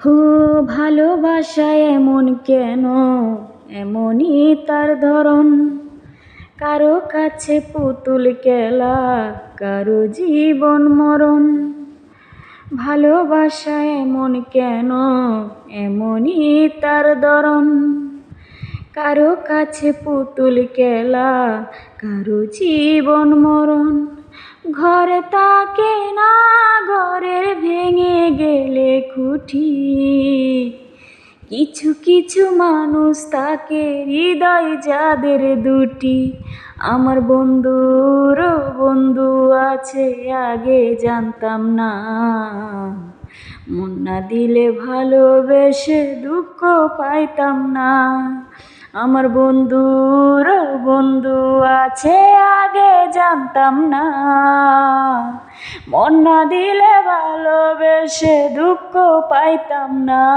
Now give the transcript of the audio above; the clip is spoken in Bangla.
হো ভালোবাসায় এমন কেন, এমনই তার ধরন। কারো কাছে পুতুল খেলা, কারো জীবন মরণ। ভালোবাসা এমন কেন, এমনই তার ধরন। কারো কাছে পুতুল খেলা, কারো জীবন মরণ। ঘরে থাকে না, ঘরের ভেঙে গেলে খুঁটি। কিছু কিছু মানুষ থাকে হৃদয় যাদের দুটি। আমার বন্ধুরও বন্ধু আছে, আগে জানতাম না। মন না দিলে ভালোবেসে দুঃখ পাইতাম না। আমার বন্ধুরও বন্ধু আছে, আগে জানতাম না। মন না দিলে ভালোবেসে দুঃখ পাইতাম না।